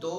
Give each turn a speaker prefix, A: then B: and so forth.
A: 2